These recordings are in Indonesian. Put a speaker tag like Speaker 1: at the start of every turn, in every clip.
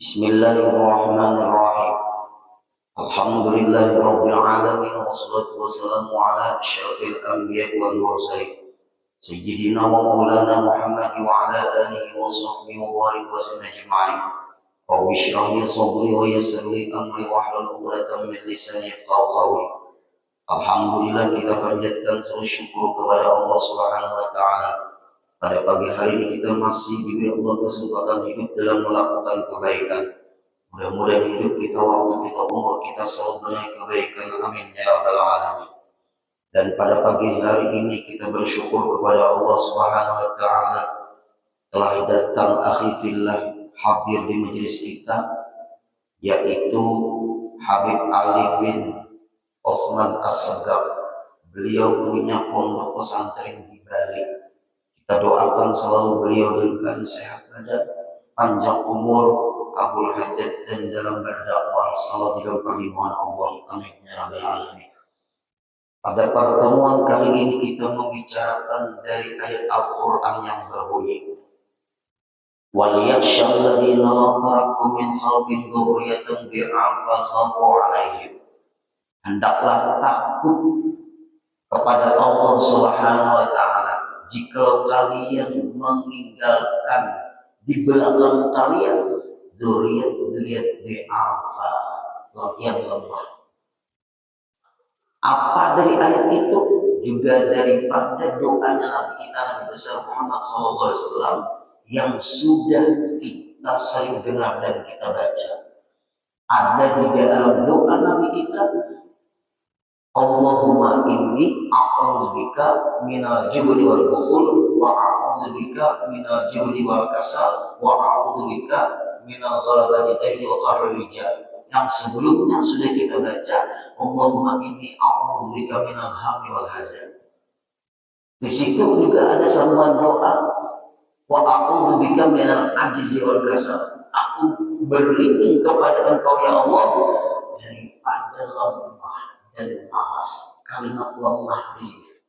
Speaker 1: Bismillahirrahmanirrahim. Alhamdulillahirabbil alamin wassalatu wassalamu ala asyrafil anbiya'i wal mursalin sayyidina wa maulana Muhammad wa ala alihi wa sahbihi wa barik wa sallam ajma'in. Rabbi shrah li sadri wa yassir li amri wahlul 'uqdatam min lisani yafqahu qawli. Alhamdulillah, kita panjatkan seluruh syukur kepada Allah Subhanahu wa taala. Pada pagi hari ini kita masih diberi Allah kesempatan hidup dalam melakukan kebaikan. Mudah-mudahan hidup kita, waktu kita, umur kita selalu dengan kebaikan. Amin ya rabbal alamin. Dan pada pagi hari ini kita bersyukur kepada Allah Subhanahu wa taala telah datang akhi fillah hadir di majelis kita, yaitu Habib Ali bin Osman As-Sagaf. Beliau punya pondok pesantren di Bali. Kita doakan selalu beliau diberikan sehat badan, panjang umur, kabul hajat, dan dalam berdakwah selalu dalam perlindungan Allah. Amin ya rabbal alamin. Pada pertemuan kali ini kita membicarakan dari ayat Al-Quran yang berbunyi, wal yakhshal ladzina law taraku min khalfihim dzurriyyatan dhi'afan khafu 'alaihim. Hendaklah takut kepada Allah Subhanahu wa taala jika kalian meninggalkan di belakang kalian zuriat dhi'afa, yang lemah. Apa dari ayat itu? Juga daripada doanya Nabi kita, Nabi besar Muhammad SAW, yang sudah kita sering dengar dan kita baca. Ada di dalam doa Nabi kita, Allahumma inni a'udzubika minal jubni wal bukhul wa a'udzubika minal jubni wal kasal wa a'udzubika minal ghalabati daini wa qahril rijal. Yang sebelumnya sudah kita baca, Allahumma inni a'udzubika minal hammi wal hazan. Di situ juga ada sambungan doa, wa a'udzubika minal ajzi wal kasal. Aku berlindung kepada Engkau ya Allah daripada lemah dan malas. Kalimat lemah di sini.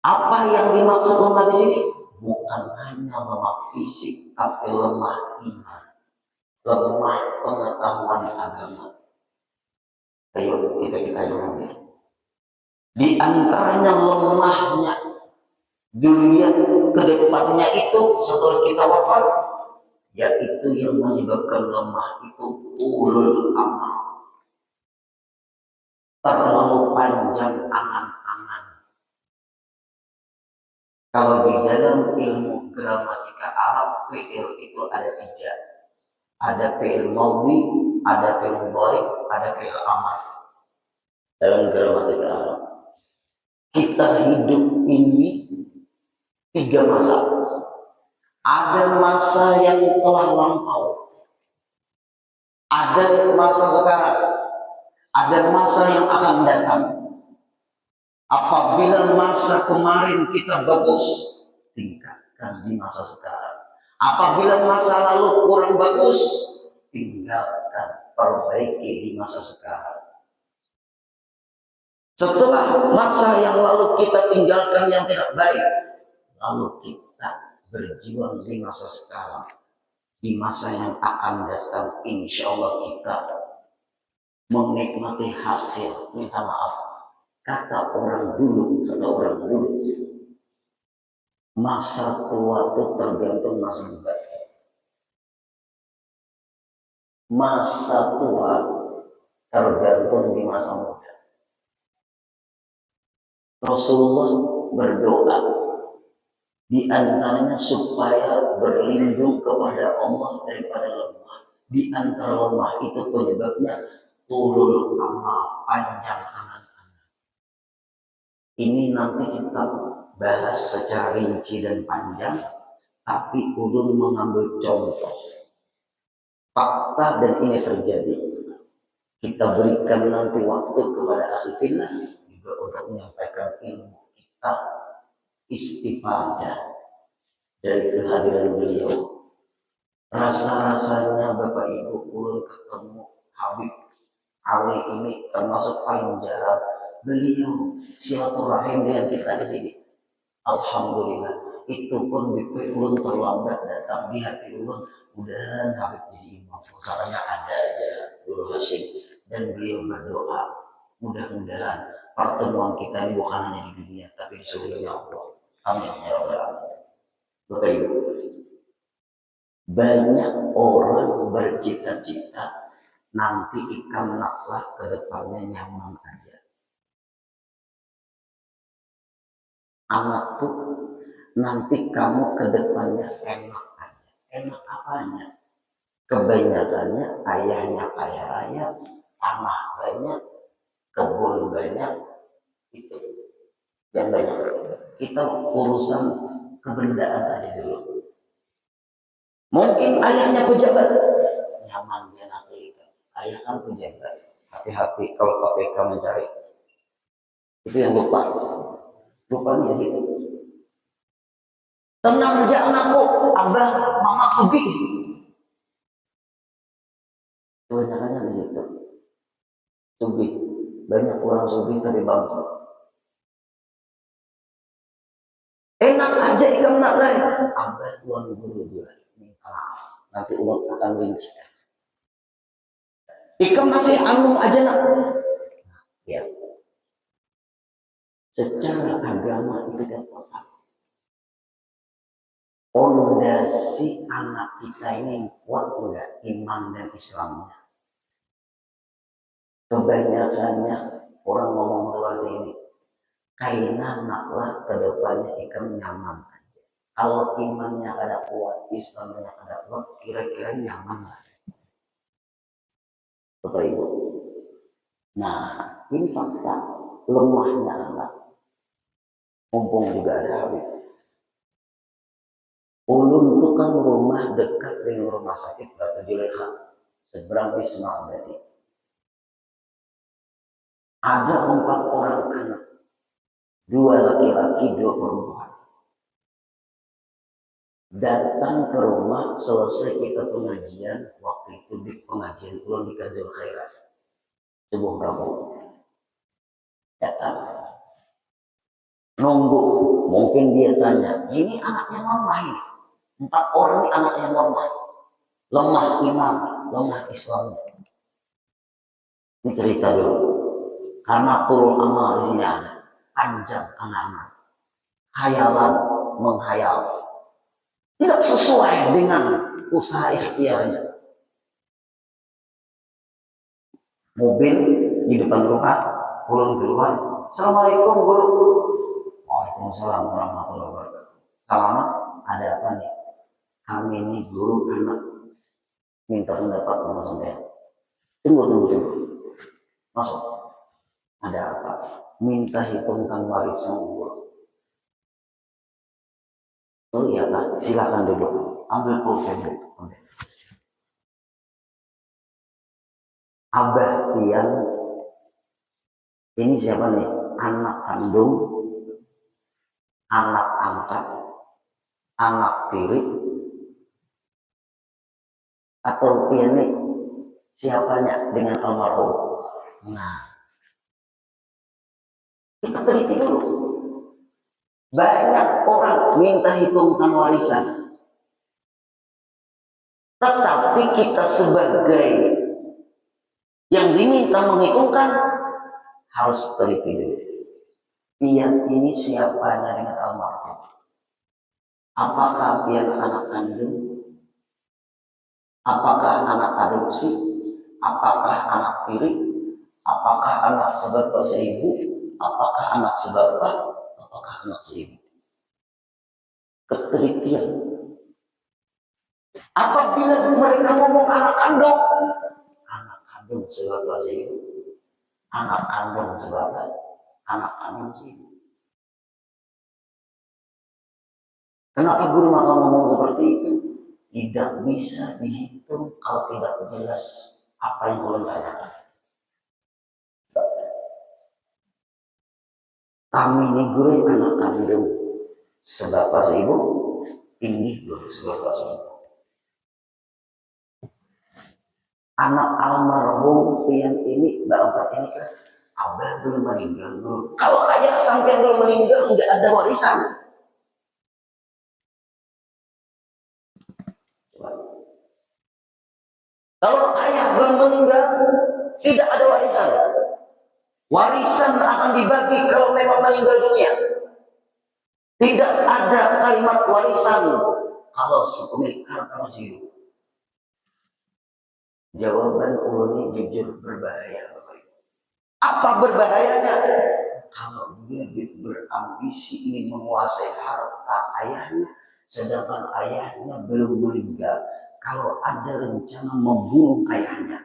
Speaker 1: Apa yang dimaksud lemah di sini? Bukan hanya lemah fisik, tapi lemah iman, lemah pengetahuan agama. Ayo kita ambil. Di antaranya lemahnya zuriat kedepannya itu setelah kita wafat, yaitu yang menyebabkan lemah itu ulul amal, terlalu panjang angan-angan. Kalau di dalam ilmu gramatika Arab, fi'il itu ada 3. Ada fi'il madhi, ada fi'il mudhari, ada fi'il amr. Dalam gramatika Arab, kita hidup ini 3 masa. Ada masa yang telah lampau, ada masa sekarang, ada masa yang akan datang. Apabila masa kemarin kita bagus, tingkatkan di masa sekarang. Apabila masa lalu kurang bagus, tinggalkan, perbaiki di masa sekarang. Setelah masa yang lalu kita tinggalkan yang tidak baik, lalu kita berjuang di masa sekarang. Di masa yang akan datang, insya Allah kita menikmati hasil. Minta maaf, kata orang dulu, masa tua itu tergantung masa muda. Masa tua tergantung di masa muda. Rasulullah berdoa di antaranya supaya berlindung kepada Allah daripada lemah. Di antara lemah itu penyebabnya tulul amal, panjang angan-angan. Ini nanti kita bahas secara rinci dan panjang, tapi ulun mengambil contoh fakta dan ini terjadi. Kita berikan nanti waktu kepada ahli fillah juga untuk menyampaikan ilmu kita istifadah dari kehadiran beliau. Rasa-rasanya Bapak Ibu ulun ketemu Habib Ali ini termasuk paling jarang beliau silaturahim dengan kita di sini. Alhamdulillah. Itu pun BP ulun terlambat datang di hati dulu, mudah Habib jadi imam. Soalnya ada aja Guru Hasyim dan beliau berdoa, mudah-mudahan pertemuan kita ini bukan hanya di dunia, tapi di surga Allah. Amin ya rabbal alamin. Bapak Ibu, banyak orang bercita-cita nanti ikan naklah ke depannya nyaman aja. Anak tuh nanti kamu ke depannya enak aja. Enak apanya? Kebanyakannya ayahnya kaya raya, tanah banyak, kebun banyak, itu yang banyak. Kita urusan kebendaan tadi dulu. Mungkin ayahnya pejabat, nyaman dia nanti. Ayah kan pejabat. Hati-hati kalau KPK mencari. Itu yang lupa. Lupanya di situ. Tenang aja anakku, abah, mama sugi. Kebanyakannya di situ. Sugi. Banyak orang sugi tapi bangkrut. Enak aja ikan nak lain. Abah tuan guru juga. Nanti uang akan rinci. Ikan masih anu aja nak. Ya. Secara agama itu kan apa? Fondasi anak kita ini kuat enggak iman dan Islamnya? Kebanyakannya orang ngomong seperti ini. Karena naklah ke depannya ikan nyaman aja. Kalau imannya ada kuat, Islamnya ada kuat, kira-kira nyaman lah. Bapak Ibu. Nah, ini fakta lemahnya anak. Mumpung juga ada Habib. Ulun itu kan rumah dekat dengan rumah sakit Batu Juleha, seberang Wisma Abadi. Ada 4 orang anak, 2 laki-laki, 2 perempuan. Datang ke rumah selesai kita pengajian, waktu itu di pengajian ulun di Kazul Khairat, sebuah Rabu. Datang, nunggu, mungkin dia tanya, ini anaknya mama ini. 4 orang ini anaknya lemah. Lemah iman, lemah Islam. Ini cerita dulu. Karena turun amal di sini ada. Panjang anak-anak. Hayalan, menghayal. Tidak sesuai dengan usaha ikhtiarnya. Mobil di depan rumah, pulang keluar. Assalamualaikum guru. Waalaikumsalam warahmatullahi wabarakatuh. Selamat, ada apa nih? Kami ini guru anak minta pendapat sama sampean. Tunggu. Masuk. Ada apa? Minta hitungkan warisan guru. Oh iya Pak, silakan dulu. Ambil pulpen dulu. Abah Tian, ini siapa nih? Anak kandung, anak angkat, anak tiri, atau ini siapanya dengan almarhum? Nah, kita teliti dulu. Banyak orang minta hitungkan warisan, tetapi kita sebagai yang diminta menghitungkan harus teliti dulu. Pian ini siapanya dengan almarhum? Apakah pian anak kandung? Apakah anak adopsi? Apakah anak tiri? Apakah anak sebapak seibu? Apakah anak sebapak? Apakah anak seibu? Ketelitian. Apabila mereka ngomong anak kandung sebapak seibu, anak kandung sebapak, anak kandung seibu. Kenapa guru maka ngomong seperti itu? Tidak bisa dihitung kalau tidak jelas apa yang ulun tanyakan. Kami ini guru anak kandung sebapak seibu, ini guru sebapak seibu. Anak almarhum pian ini, bapak ini kan abah belum meninggal guru. Kalau ayah sampai belum meninggal nggak ada warisan. Kalau ayah belum meninggal, tidak ada warisan. Warisan akan dibagi kalau memang meninggal dunia. Tidak ada kalimat warisan kalau si pemilik harta masih hidup. Jawaban ulun jujur berbahaya. Apa berbahayanya? Kalau dia berambisi ingin menguasai harta ayahnya, sedangkan ayahnya belum meninggal. Kalau ada rencana membunuh ayahnya,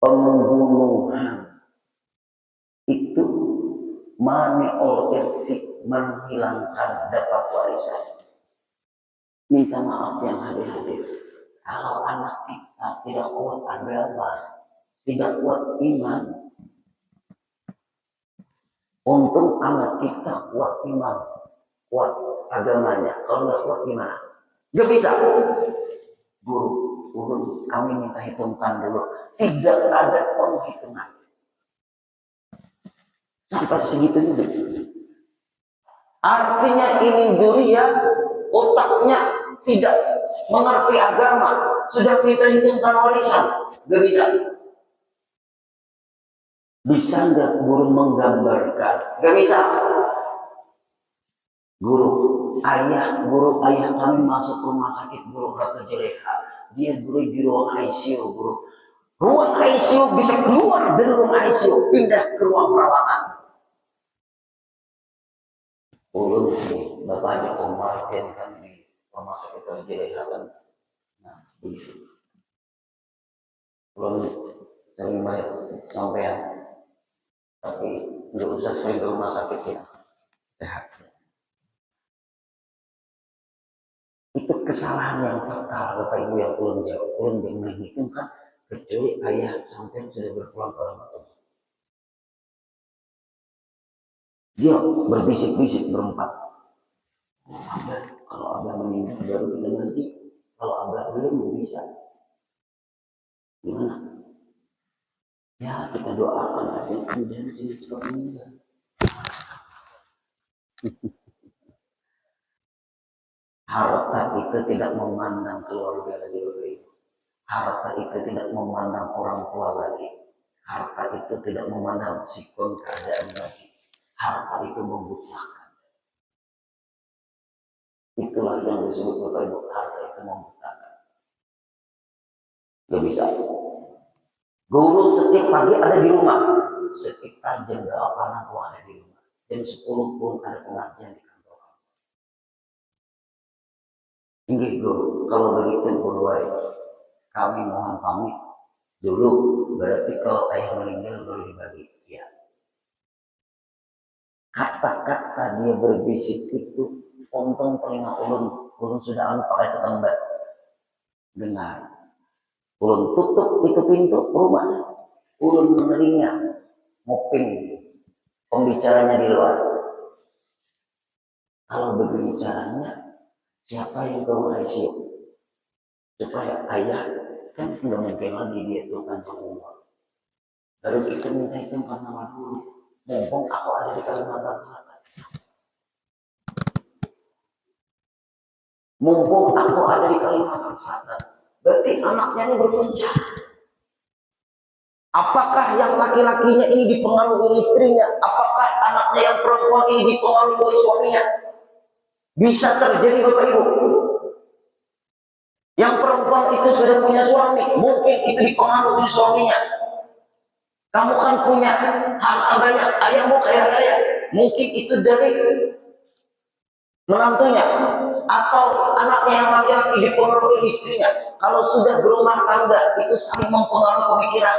Speaker 1: pembunuhan itu mani'ul irsi, menghilangkan dapat warisan. Minta maaf yang hadir-hadir. Kalau anak kita tidak kuat agama, tidak kuat iman, untung anak kita kuat iman, kuat agamanya. Kalau nggak kuat gimana? Nggak bisa. Guru, kami minta hitungkan dulu. Tidak ada penghitungan. Sampai segitunya. Artinya ini zuriyah, otaknya tidak mengerti agama, sudah minta hitungkan warisan. Nggak bisa. Bisa nggak guru menggambarkan? Nggak bisa. Guru ayah kami masuk rumah sakit guru Ratu Juleha. Dia guru di ruang ICU, guru. Ruang ICU bisa keluar dari ruang ICU, pindah ke ruang perawatan. Ulun bapaknya Om Martin kan di rumah sakit Ratu Juleha kan. Nah, begitu. Ulun sering banyak sampean, tapi nggak usah sering ke rumah sakit ya. Sehat. Itu kesalahan yang fatal Bapak Ibu yang ulun jawab. Ulun yang menghitungkan kecuali ayah sampai sudah berpulang ke orang tua. Dia berbisik-bisik berempat. Abah, kalau abah meninggal baru kita nanti. Kalau abah belum bisa. Gimana? Ya kita doakan aja kemudian sini juga meninggal. Harta itu tidak memandang keluarga lagi. Harta itu tidak memandang orang tua lagi. Harta itu tidak memandang sikon keadaan lagi. Harta itu membutakan. Itulah yang disebut Bapak Ibu, harta itu membutakan. Gak bisa. Guru setiap pagi ada di rumah. Sekitar jam 8 aku ada di rumah. Jam 10 pun ada pengajian di kantor. Inggih guru, kalau begitu guru baik. Kami mohon pamit dulu. Berarti kalau ayah meninggal baru dibagi. Ya. Kata-kata dia berbisik itu, untung telinga ulun sudah pakai tetangga. Dengar. Ulun tutup itu pintu rumah. Ulun menelinga, ngoping pembicaranya di luar. Kalau begini caranya, siapa yang ke rumah ICU? Supaya ayah kan tidak mungkin lagi dia itu panjang umur. Baru kita minta itu nama dulu. Mumpung aku ada di Kalimantan Selatan. Mumpung aku ada di Kalimantan Selatan. Berarti anaknya ini berpuncak. Apakah yang laki-lakinya ini dipengaruhi istrinya? Apakah anaknya yang perempuan ini dipengaruhi suaminya? Bisa terjadi Bapak Ibu. Yang perempuan itu sudah punya suami, mungkin itu dipengaruhi suaminya. Kamu kan punya harta banyak, ayahmu kaya raya, mungkin itu dari menantunya. Atau anaknya yang laki-laki dipengaruhi istrinya. Kalau sudah berumah tangga, itu saling mempengaruhi pemikiran.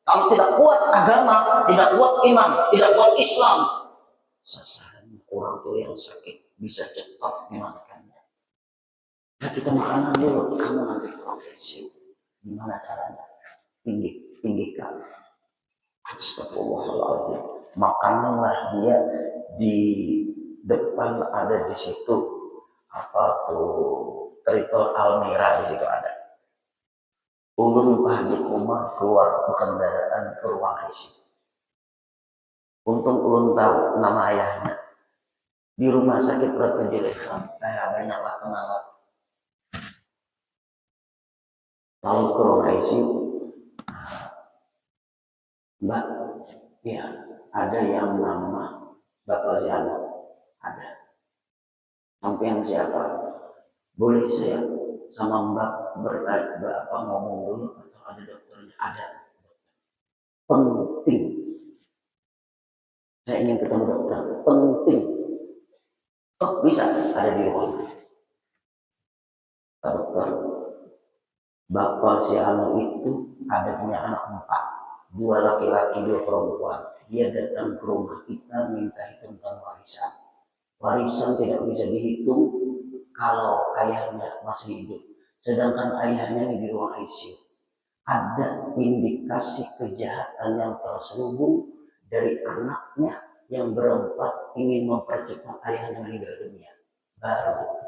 Speaker 1: Kalau tidak kuat agama, tidak kuat iman, tidak kuat Islam, sasaran orang tua yang sakit bisa cepat dimakannya. Nah, kita makanan dulu, kamu nanti profesi. Gimana caranya? Tinggikan. Astagfirullahaladzim. Makananlah dia di depan ada di situ apa tuh Triple Almira di situ ada. Ulun Pak Haji Umar keluar berkendaraan ke ruang ICU. Untung ulun tahu nama ayahnya. Di rumah sakit Ratu Juleha, saya banyaklah kenalan. Lalu ke ruang ICU, Mbak, ya ada yang nama Bapak Ziano, ada. Sampai siapa? Boleh saya sama Mbak bertanya apa ngomong dulu atau ada dokternya? Ada. Penting. Saya ingin ketemu dokter. Penting. Oh bisa ada di ruang. Dokter, Bapak si Anu itu ada punya anak 4, 2 laki-laki 2 perempuan. Dia datang ke rumah kita minta hitungkan warisan. Warisan tidak bisa dihitung kalau ayahnya masih hidup. Sedangkan ayahnya ini di ruang ICU. Ada indikasi kejahatan yang terselubung dari anaknya yang berempat ingin mempercepat ayahnya meninggal dunia. Baru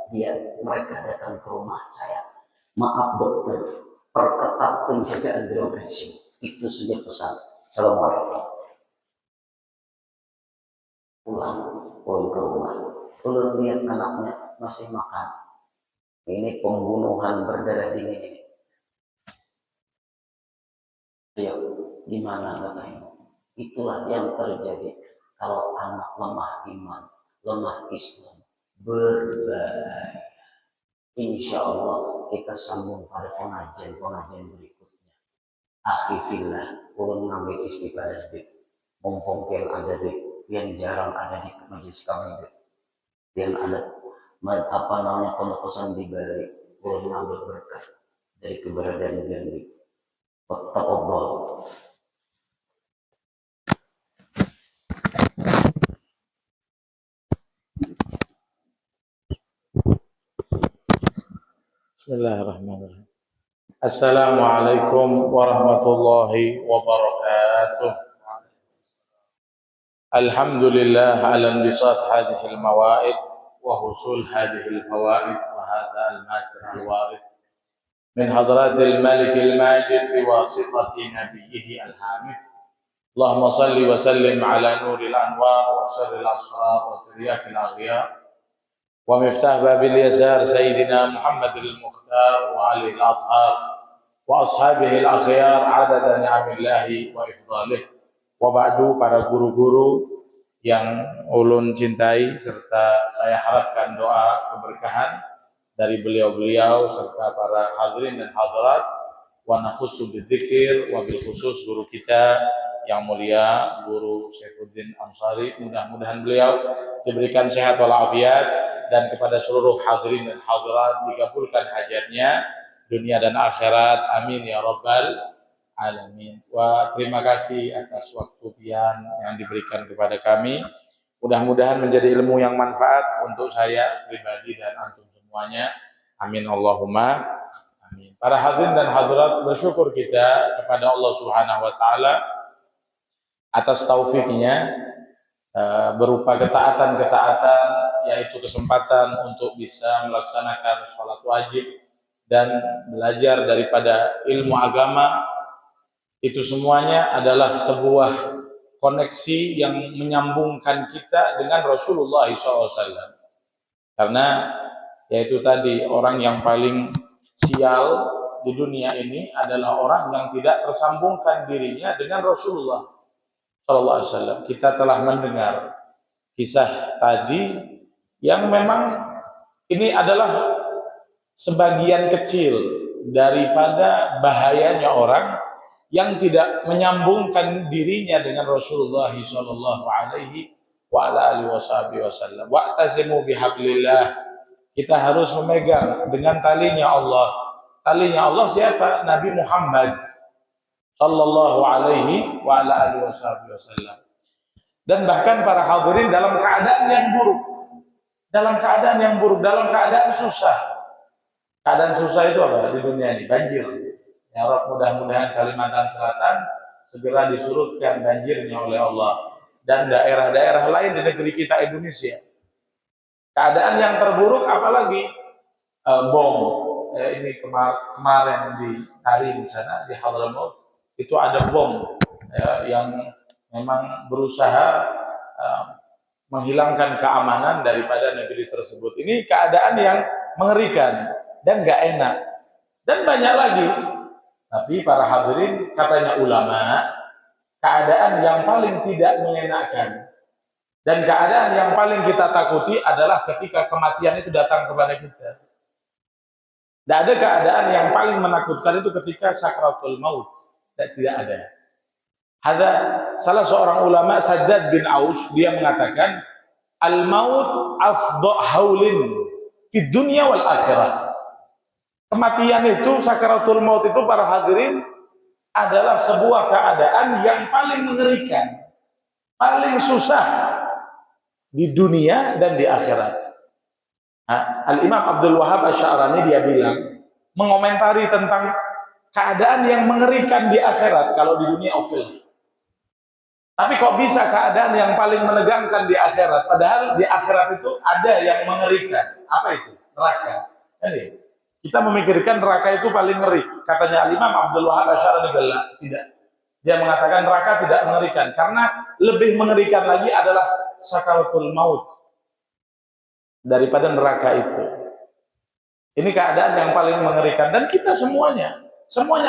Speaker 1: mereka datang ke rumah saya. Maaf dokter, perketat penjagaan di ruang ICU. Itu saja pesan. Assalamualaikum. Pulang ke rumah. Kalau lihat anaknya masih makan. Ini pembunuhan berdarah dingin ini. Ayo, gimana katanya? Itulah yang terjadi kalau anak lemah iman, lemah Islam, berbahaya. Insya Allah kita sambung pada pengajian berikutnya. Akhifillah, ulun ngambil istiqadah dek, mumpung ada dek, yang jarang ada di majelis kami dek, yang ada apa namanya penebusan di balik, ulun ngambil berkah dari keberadaan dek. Taqabbal.
Speaker 2: Bismillahirrahmanirrahim. Assalamualaikum warahmatullahi wabarakatuh. Alhamdulillah ala inbisat hadhihi al-mawaid wa husul hadhihi al-fawaid wa hadha al-majra al-warid min hadrat al-malik al-majid biwasitati nabiyhi al-hamid. Allahumma salli wa sallim ala nuril anwar wa sirril asrar wa tiryakil aghyar ومفتاح باب اليسار سيدنا محمد المختار وعلي الأطهار وأصحابه الأخيار عدد نعم الله وإفضاله. Wabadu, para guru-guru yang ulun cintai serta saya harapkan doa keberkahan dari beliau-beliau serta para hadirin dan hadirat, wa nakhussu bidzikir wa bil khusus guru kita yang mulia Guru Saifuddin Ansari, mudah-mudahan beliau diberikan sehat walafiat, dan kepada seluruh hadirin dan hadirat dikabulkan hajatnya dunia dan akhirat, amin ya rabbal alamin. Wa terima kasih atas waktu yang diberikan kepada kami, mudah-mudahan menjadi ilmu yang manfaat untuk saya pribadi dan antum semuanya, amin Allahumma amin. Para hadirin dan hadirat, bersyukur kita kepada Allah Subhanahu wa taala atas taufiknya berupa ketaatan-ketaatan, yaitu kesempatan untuk bisa melaksanakan sholat wajib dan belajar daripada ilmu agama. Itu semuanya adalah sebuah koneksi yang menyambungkan kita dengan Rasulullah SAW. Karena yaitu tadi, orang yang paling sial di dunia ini adalah orang yang tidak tersambungkan dirinya dengan Rasulullah SAW. Kita telah mendengar kisah tadi yang memang ini adalah sebagian kecil daripada bahayanya orang yang tidak menyambungkan dirinya dengan Rasulullah sallallahu alaihi wa ala alihi wasallam. Wa'tasimu bihablillah. Kita harus memegang dengan talinya Allah. Talinya Allah siapa? Nabi Muhammad sallallahu alaihi wa ala alihi wasallam. Dan bahkan para hadirin dalam keadaan yang buruk, dalam keadaan susah. Keadaan susah itu apa di dunia ini? Banjir. Ya Rabb, mudah-mudahan Kalimantan Selatan segera disurutkan banjirnya oleh Allah, dan daerah-daerah lain di negeri kita Indonesia. Keadaan yang terburuk apalagi bom. Ini kemarin di Tarim sana di Hadramaut itu ada bom yang memang berusaha menghilangkan keamanan daripada negeri tersebut. Ini keadaan yang mengerikan dan gak enak. Dan banyak lagi Tapi para hadirin, katanya ulama, keadaan yang paling tidak mengenakan dan keadaan yang paling kita takuti adalah ketika kematian itu datang kepada kita. Tidak ada keadaan yang paling menakutkan itu ketika sakratul maut. Tidak ada. Ada salah seorang ulama, Saddad bin Aus, dia mengatakan, al-maut afdha haulin fid dunya wal akhirah. Kematian itu, sakratul maut itu, para hadirin, adalah sebuah keadaan yang paling mengerikan, paling susah di dunia dan di akhirat. Al-Imam Abdul Wahab Asy-Sya'rani dia bilang, mengomentari tentang keadaan yang mengerikan di akhirat. Kalau di dunia oke. Tapi kok bisa keadaan yang paling menegangkan di akhirat, padahal di akhirat itu ada yang mengerikan. Apa itu? Neraka. Kita memikirkan neraka itu paling ngeri. Katanya Imam Abdul Wahab Asy-Sya'rani tidak. Dia mengatakan neraka tidak mengerikan karena lebih mengerikan lagi adalah sakaratul maut daripada neraka itu. Ini keadaan yang paling mengerikan dan kita semuanya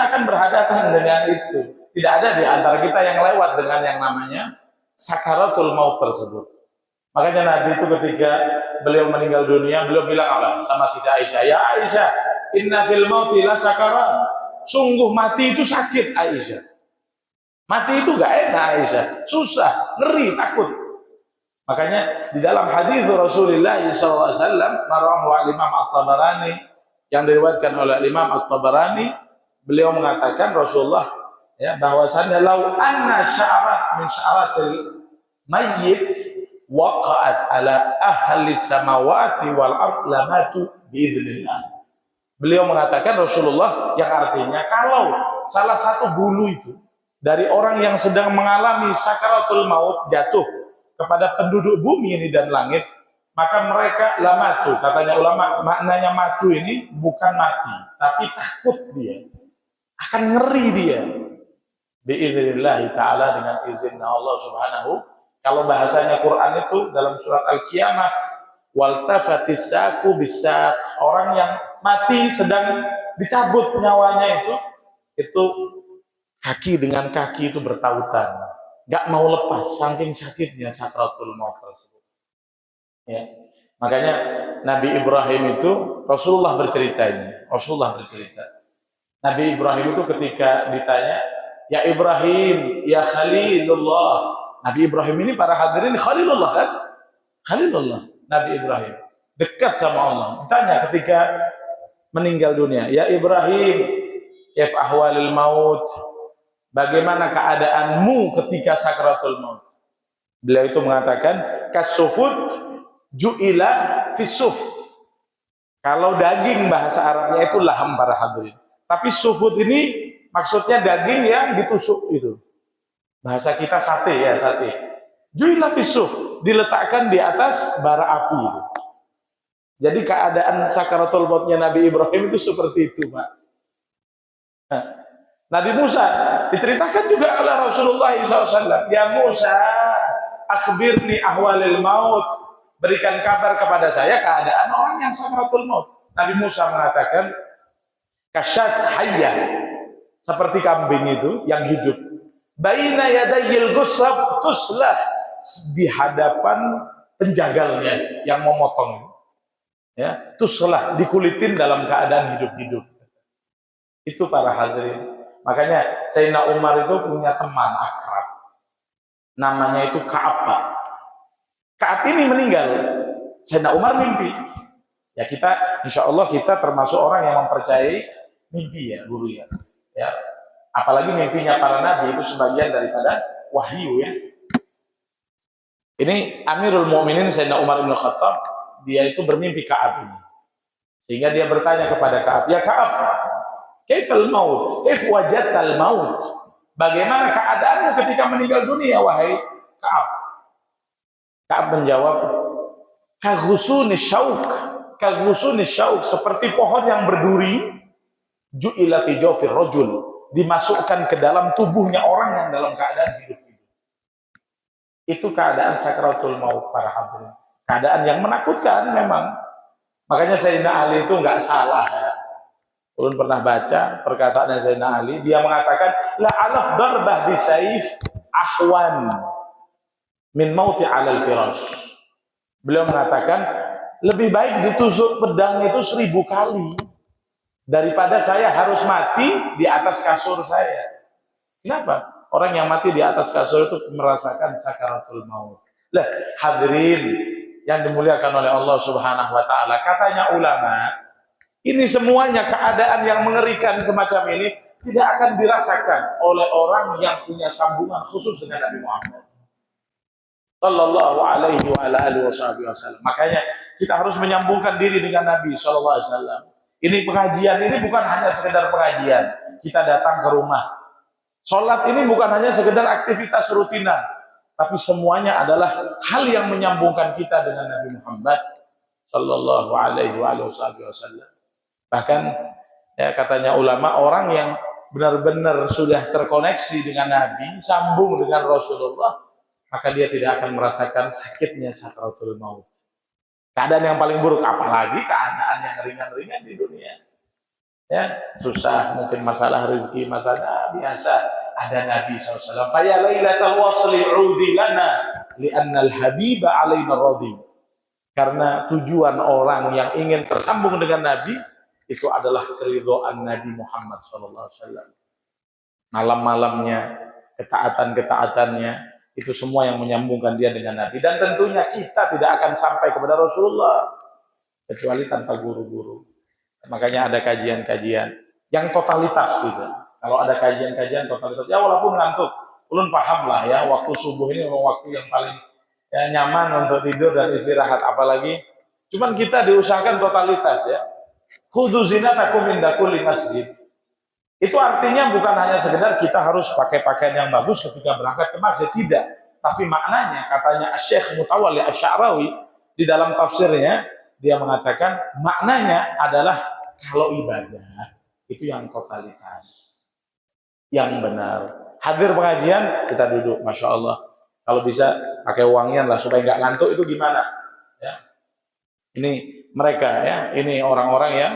Speaker 2: akan berhadapan dengan itu. Tidak ada di antara kita yang lewat dengan yang namanya sakaratul maut tersebut. Makanya Nabi itu ketika beliau meninggal dunia, beliau bilang apa sama Siti Aisyah? Ya Aisyah, inna fil mauti la sakarat. Sungguh mati itu sakit, Aisyah. Mati itu gak enak, Aisyah. Susah, ngeri, takut. Makanya di dalam hadis Rasulullah SAW, marahu Imam At-Tabarani, yang diriwayatkan oleh Imam At-Tabarani, beliau mengatakan Rasulullah, ya, bahwasannya lau anna sya'rat min sya'ratil mayyit waqa'at ala ahli samawati wal ard lamatu biiznillah. Beliau mengatakan Rasulullah, yang artinya kalau salah satu bulu itu dari orang yang sedang mengalami sakaratul maut jatuh kepada penduduk bumi ini dan langit, maka mereka lamatu. Katanya ulama, maknanya matu ini bukan mati, tapi takut dia, akan ngeri dia. Biiznillah ta'ala, dengan izin Allah Subhanahu. Kalau bahasanya Quran itu dalam surat Al-Qiyamah, waltafatis saku bisaq, orang yang mati sedang dicabut nyawanya itu kaki dengan kaki itu bertautan, gak mau lepas saking sakitnya sakratul maut tersebut. Ya. Makanya Nabi Ibrahim itu, Rasulullah bercerita, Nabi Ibrahim itu ketika ditanya, ya Ibrahim, ya Khalilullah. Nabi Ibrahim ini para hadirin Khalilullah kan? Khalilullah, Nabi Ibrahim. Dekat sama Allah. Ditanya ketika meninggal dunia, ya Ibrahim, kif ahwalil maut. Bagaimana keadaanmu ketika sakratul maut? Beliau itu mengatakan, kasufut ju'ila fisuf. Kalau daging bahasa Arabnya itu laham, para hadirin. Tapi sufut ini maksudnya daging yang ditusuk itu. Bahasa kita sate, ya, sate. Ju'ila fisuf, diletakkan di atas bara api itu. Jadi keadaan sakaratul mautnya Nabi Ibrahim itu seperti itu, Pak. Nabi Musa diceritakan juga oleh Rasulullah SAW. Ya Musa, akhbirni ahwalil maut. Berikan kabar kepada saya keadaan orang yang sakaratul maut. Nabi Musa mengatakan, kasyat hayyah, seperti kambing itu yang hidup. Baina yadayil gusab tuslah, di hadapan penjagalnya yang memotong. Ya, tuslah, dikulitin dalam keadaan hidup-hidup. Itu para hadirin. Makanya Sayyidina Umar itu punya teman akrab, namanya itu Ka'ab. Ka'ab ini meninggal, Sayyidina Umar mimpi. Ya, kita insya Allah kita termasuk orang yang mempercayai mimpi, ya guru ya. Ya, apalagi mimpinya para nabi itu sebagian daripada wahyu, ya. Ini Amirul Mukminin Sayyidina Umar bin Khattab, dia itu bermimpi Ka'ab ini. Sehingga dia bertanya kepada Ka'ab, ya Ka'ab, kaifal maut? Kaif wajadtal maut? Bagaimana keadaanmu ketika meninggal dunia, wahai Ka'ab? Ka'ab menjawab, kaghusuni syauk, seperti pohon yang berduri, ju'ila fi jawfir rajul, dimasukkan ke dalam tubuhnya orang yang dalam keadaan hidup. Itu keadaan sakratul maut, para hadirin. Keadaan yang menakutkan memang. Makanya Sayyidina Ali itu nggak salah, ya. Ulun pernah baca perkataan Sayyidina Ali, dia mengatakan la alaf darbah bisaif ahwan min mauti alal firash. Beliau mengatakan lebih baik ditusuk pedang itu 1000 kali daripada saya harus mati di atas kasur saya. Kenapa? Orang yang mati di atas kasur itu merasakan sakaratul maut. Lah, hadirin yang dimuliakan oleh Allah Subhanahu wa taala, katanya ulama, ini semuanya keadaan yang mengerikan semacam ini tidak akan dirasakan oleh orang yang punya sambungan khusus dengan Nabi Muhammad sallallahu alaihi wa alihi wasallam. Makanya kita harus menyambungkan diri dengan Nabi sallallahu alaihi wasallam. Ini pengajian ini bukan hanya sekedar pengajian. Kita datang ke rumah. Salat ini bukan hanya sekedar aktivitas rutinan, tapi semuanya adalah hal yang menyambungkan kita dengan Nabi Muhammad sallallahu alaihi wasallam. Bahkan ya, katanya ulama, orang yang benar-benar sudah terkoneksi dengan Nabi, sambung dengan Rasulullah, maka dia tidak akan merasakan sakitnya sakaratul maut. Keadaan yang paling buruk, apalagi keadaan yang ringan-ringan di dunia. Ya, susah, mungkin masalah rezeki, masalah biasa. Ada Nabi SAW. Faya lailatal wasli udi lana li'annal habiba alaina radhi. Karena tujuan orang yang ingin tersambung dengan Nabi itu adalah keridhaan Nabi Muhammad SAW. Malam-malamnya, ketaatan-ketaatannya, itu semua yang menyambungkan dia dengan Nabi. Dan tentunya kita tidak akan sampai kepada Rasulullah kecuali tanpa guru-guru. Makanya ada kajian-kajian yang totalitas gitu. Kalau ada kajian-kajian totalitas, ya walaupun ngantuk, ulun paham lah ya, waktu subuh ini memang waktu yang paling ya, nyaman untuk tidur dan istirahat. Apalagi, cuman kita diusahakan totalitas ya. Khudzu zinatakum inda kulli masjid. Itu artinya bukan hanya sekedar kita harus pakai pakaian yang bagus ketika berangkat ke masjid, tidak. Tapi maknanya, katanya Syekh Mutawalli Asy-Sya'rawi di dalam tafsirnya, dia mengatakan maknanya adalah kalau ibadah itu yang totalitas, yang benar. Hadir pengajian, kita duduk, masya Allah. Kalau bisa pakai wangian lah supaya nggak ngantuk, itu gimana? Ya. Ini mereka ya, ini orang-orang yang,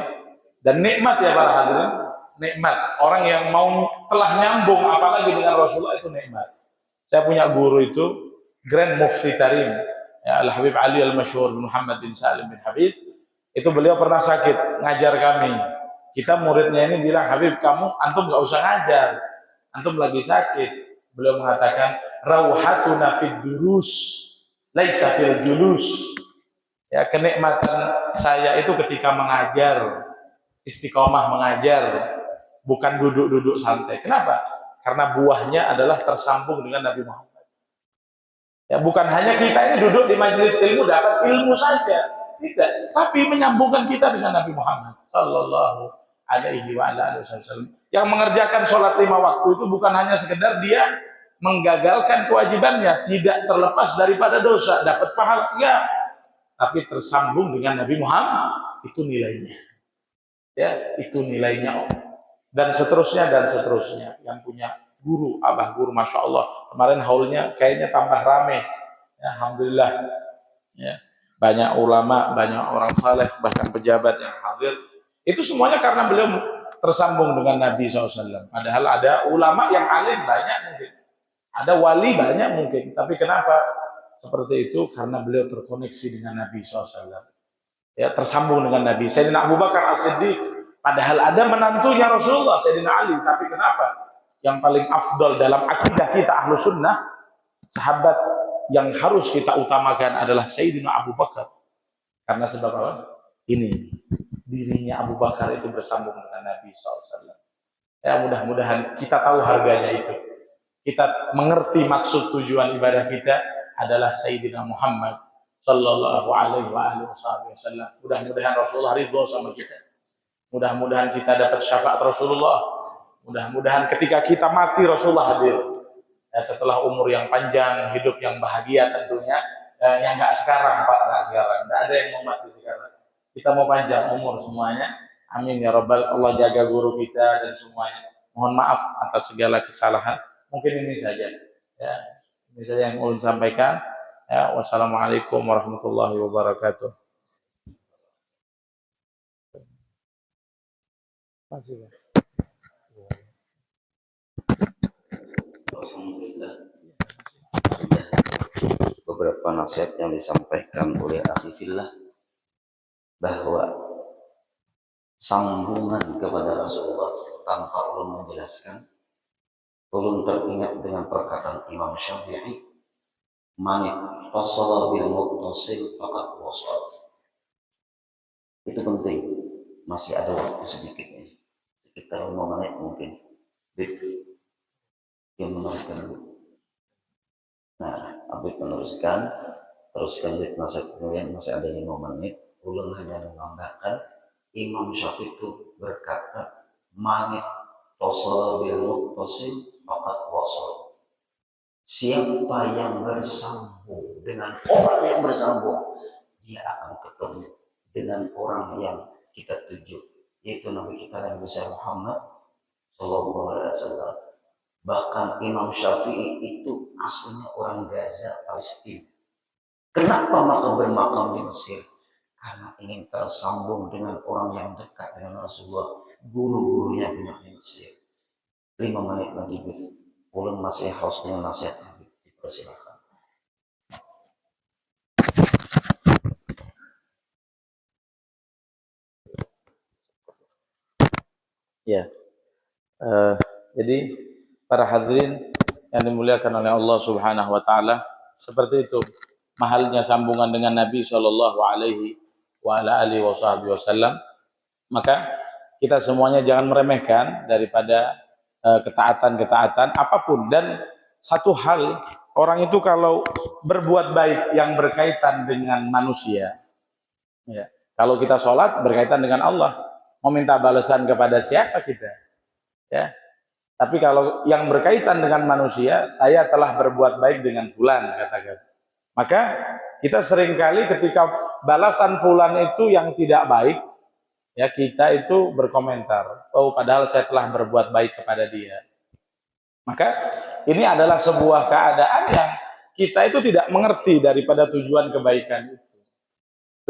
Speaker 2: dan nikmat ya para hadirin, nikmat. Orang yang mau telah nyambung apalagi dengan Rasulullah itu nikmat. Saya punya guru itu Grand Mufti Tarim, ya, Al-Habib Ali Al-Masyhur bin Muhammad bin Salim bin Hafid. Itu beliau pernah sakit ngajar kami. Kita muridnya ini bilang, Habib kamu antum nggak usah ngajar, antum lagi sakit. Beliau mengatakan, rauhatuna fid durus, laisa fil julus. Ya, kenikmatan saya itu ketika mengajar, istiqomah mengajar, bukan duduk-duduk santai. Kenapa? Karena buahnya adalah tersambung dengan Nabi Muhammad. Ya, bukan hanya kita ini duduk di majelis ilmu dapat ilmu saja, tidak, tapi menyambungkan kita dengan Nabi Muhammad sallallahu alaihi wasallam. Yang mengerjakan sholat 5 waktu itu bukan hanya sekedar dia menggagalkan kewajibannya, tidak terlepas daripada dosa, dapat pahala, enggak, tapi tersambung dengan Nabi Muhammad, itu nilainya. Ya, itu nilainya. Dan seterusnya dan seterusnya. Yang punya guru, abah guru, masya Allah, kemarin haulnya kayaknya tambah rame. Ya, alhamdulillah. Ya, banyak ulama, banyak orang saleh, bahkan pejabat yang hadir. Itu semuanya karena beliau tersambung dengan Nabi SAW. Padahal ada ulama yang alim banyak mungkin, ada wali banyak mungkin, tapi kenapa seperti itu? Karena beliau terkoneksi dengan Nabi SAW. Ya, tersambung dengan Nabi. Sayyidina Abu Bakar As-Siddiq, padahal ada menantunya Rasulullah, Sayyidina Ali, tapi kenapa? Yang paling afdal dalam akidah kita ahlu sunnah, sahabat yang harus kita utamakan adalah Sayyidina Abu Bakar. Karena sebab apa? Ini, dirinya Abu Bakar itu bersambung dengan Nabi SAW. Ya, mudah-mudahan kita tahu harganya itu. Kita mengerti maksud tujuan ibadah kita adalah Sayyidina Muhammad sallallahu alaihi wasallam. Mudah-mudahan Rasulullah ridho sama kita. Mudah-mudahan kita dapat syafaat Rasulullah. Mudah-mudahan ketika kita mati Rasulullah hadir. Ya, setelah umur yang panjang, hidup yang bahagia tentunya. Yang nggak sekarang Pak, nggak sekarang. Nggak ada yang mau mati sekarang. Kita mau panjang umur semuanya. Amin ya Rabbal. Allah jaga guru kita dan semuanya. Mohon maaf atas segala kesalahan. Mungkin ini saja. Ya, ini saja yang ulun sampaikan. Ya, wassalamualaikum warahmatullahi wabarakatuh. Masih ya?
Speaker 1: Alhamdulillah, beberapa nasihat yang disampaikan oleh akhi fillah bahwa sambungan kepada Rasulullah tanpa ulun menjelaskan, ulun teringat dengan perkataan Imam Syafi'i, man ittasala bil muttasil faqad wasal. Itu penting. Masih ada waktu sedikit nih, sekitar 5 menit mungkin. Bib, yang meneruskan dulu. Nah, Abid meneruskan, teruskan Bib nasihat kemudian masih ada 5 menit. Ulun hanya menambahkan Imam Syafi'i itu berkata, man ittasala bil muttasil faqad wasal. Siapa yang bersambung dengan orang yang bersambung, dia akan ketemu dengan orang yang kita tuju, yaitu Nabi kita Nabi besar Muhammad Sallallahu Alaihi Wasallam. Bahkan Imam Syafi'i itu aslinya orang Gaza, Palestina. Kenapa maka bermakam di Mesir? Karena ingin tersambung dengan orang yang dekat dengan Rasulullah, guru-gurunya banyak di Mesir. 5 menit lagi, ulun masih haus dengan nasihat Nabi. Dipersilakan.
Speaker 2: Ya, jadi para hadirin yang dimuliakan oleh Allah Subhanahu wa taala, seperti itu mahalnya sambungan dengan Nabi Shallallahu alaihi wasallam. Maka kita semuanya jangan meremehkan daripada ketaatan-ketaatan apapun. Dan satu hal, orang itu kalau berbuat baik yang berkaitan dengan manusia, ya, kalau kita sholat berkaitan dengan Allah, mau minta balasan kepada siapa kita, ya. Tapi kalau yang berkaitan dengan manusia, saya telah berbuat baik dengan fulan, katakan. Maka kita seringkali ketika balasan fulan itu yang tidak baik, ya, kita itu berkomentar, oh padahal saya telah berbuat baik kepada dia. Maka ini adalah sebuah keadaan yang kita itu tidak mengerti daripada tujuan kebaikan itu.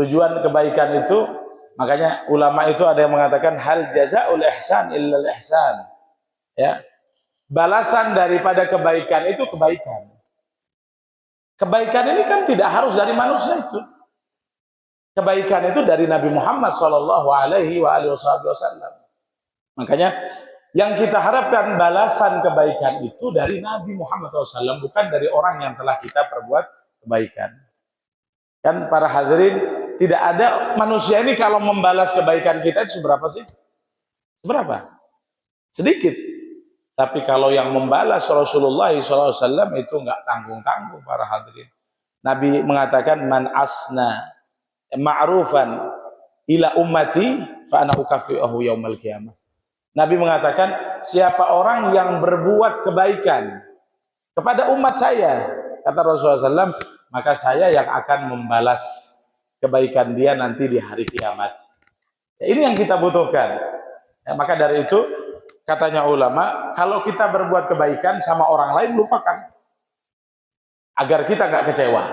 Speaker 2: Tujuan kebaikan itu, makanya ulama itu ada yang mengatakan hal jazaul ihsan illal ihsan. Ya, balasan daripada kebaikan itu kebaikan. Kebaikan ini kan tidak harus dari manusia itu. Kebaikan itu dari Nabi Muhammad Shallallahu Alaihi Wasallam. Makanya yang kita harapkan balasan kebaikan itu dari Nabi Muhammad SAW, bukan dari orang yang telah kita perbuat kebaikan. Kan para hadirin, tidak ada manusia ini kalau membalas kebaikan kita itu seberapa sih? Seberapa? Sedikit. Tapi kalau yang membalas Rasulullah SAW itu nggak tanggung-tanggung para hadirin. Nabi mengatakan man asna ma'rufan ila ummati fa ana ukaffi'uhu yaumal qiyamah. Nabi mengatakan siapa orang yang berbuat kebaikan kepada umat saya, kata Rasulullah SAW, maka saya yang akan membalas kebaikan dia nanti di hari kiamat. Ya, ini yang kita butuhkan. Ya, maka dari itu katanya ulama, kalau kita berbuat kebaikan sama orang lain, lupakan, agar kita nggak kecewa.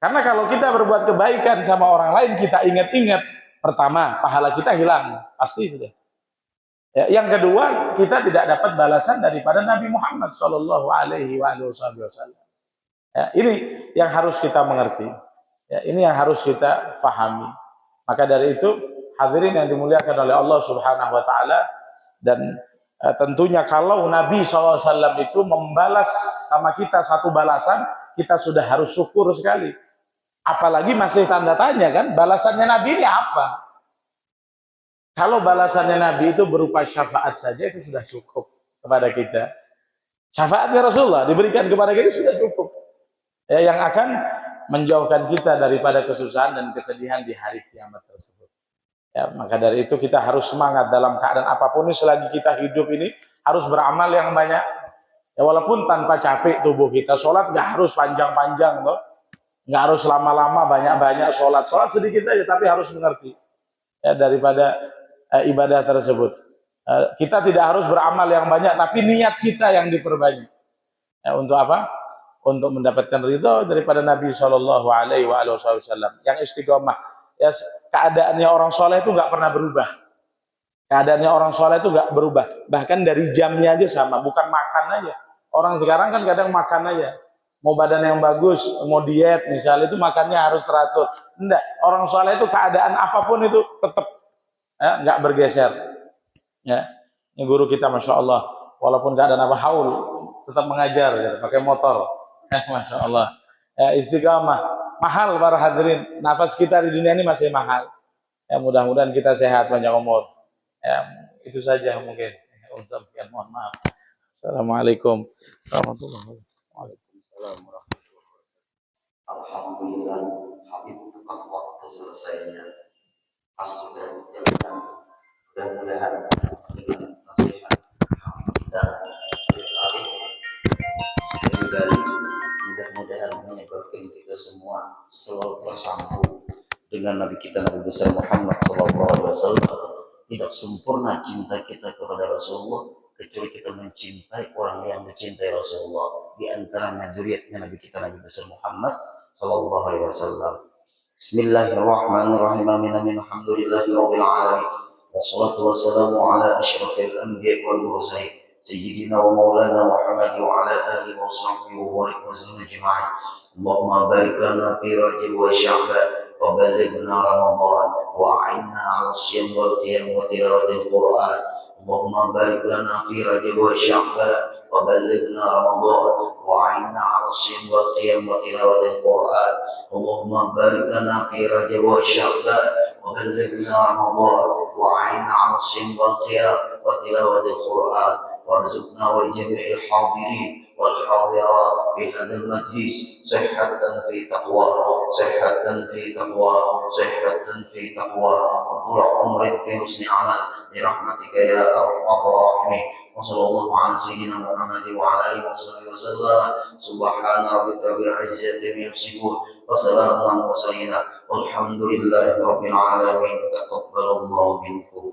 Speaker 2: Karena kalau kita berbuat kebaikan sama orang lain, kita ingat-ingat, pertama, pahala kita hilang, pasti sudah. Ya, yang kedua, kita tidak dapat balasan daripada Nabi Muhammad Shallallahu Alaihi Wasallam. Ya, ini yang harus kita mengerti. Ya, ini yang harus kita fahami. Maka dari itu, hadirin yang dimuliakan oleh Allah Subhanahu Wa Taala, dan tentunya kalau Nabi SAW itu membalas sama kita satu balasan, kita sudah harus syukur sekali. Apalagi masih tanda tanya kan, balasannya Nabi ini apa? Kalau balasannya Nabi itu berupa syafaat saja, itu sudah cukup kepada kita. Syafaatnya Rasulullah diberikan kepada kita sudah cukup. Ya, yang akan menjauhkan kita daripada kesusahan dan kesedihan di hari kiamat tersebut. Ya, maka dari itu kita harus semangat dalam keadaan apapun ini, selagi kita hidup ini harus beramal yang banyak. Ya, walaupun tanpa capek tubuh kita, sholat nggak harus panjang-panjang, toh. Nggak harus lama-lama, banyak-banyak sholat. Sholat sedikit saja, tapi harus mengerti ya daripada ibadah tersebut. Kita tidak harus beramal yang banyak, tapi niat kita yang diperbanyak. Ya, untuk apa? Untuk mendapatkan ridho daripada Nabi Shallallahu Alaihi Wasallam yang istiqomah. Ya, keadaannya orang soleh itu nggak pernah berubah. Keadaannya orang soleh itu nggak berubah. Bahkan dari jamnya aja sama, bukan makan aja. Orang sekarang kan kadang makan aja. Mau badan yang bagus, mau diet misalnya itu makannya harus teratur. Enggak, orang soleh itu keadaan apapun itu tetap ya, nggak bergeser. Ya, ini guru kita masya Allah. Walaupun keadaan apa haul, tetap mengajar, ya, pakai motor. Masya Allah. Ya, istiqamah. Mahal para hadirin. Nafas kita di dunia ini masih mahal. Ya, mudah-mudahan kita sehat panjang umur. Ya, itu saja mungkin. Untuk mohon maaf. Assalamualaikum warahmatullahi wabarakatuh.
Speaker 1: Alhamdulillah, Habib tepat waktu selesainya. Pas sudah jam mudah-mudahan dengan nasihat kita beralih kembali, mudah-mudahan menyebabkan kita semua selalu tersambung dengan Nabi kita Nabi besar Muhammad SAW. Tidak sempurna cinta kita kepada Rasulullah kecuali kita mencintai orang yang mencintai Rasulullah. Di antaranya zuriatnya Nabi kita Nabi besar Muhammad SAW. Bismillahirrahmanirrahim. Amin. Alhamdulillahirabbil alamin. Wassalatu wassalamu ala asyrafil anbiya'i wal mursalin. Sayyidina wa maulana Muhammad wa ala alihi wa sahbihi wa barik wa sallam ajma'in. Allahumma barik lana fi Rajab wa Sya'ban wa ballighna Ramadan wa a'inna 'ala siyam wal qiyam wa tilawatil Qur'an. Allahumma barik lana fi Rajab wa Sya'ban wa ballighna Ramadan wa a'inna 'ala siyam wal qiyam wa tilawatil Qur'an. Allahumma barik lana fi Rajab wa Sya'ban wa ballighna Ramadan wa a'inna 'ala siyam wal qiyam wa tilawatil Qur'an. وارزقنا ولجميع الحاضرين والحاضرات في هذا المجلس صحة في تقوى، صحة في تقوى، صحة في تقوى، وطول عمر في حسن عمل برحمتك يا أرحم الراحمين. وصلى الله على سيدنا محمد وعلى آله وصحبه وسلم. سبحان ربك رب العزة عما يصفون وسلام على المرسلين والحمد لله رب العالمين. تقبل الله منكم.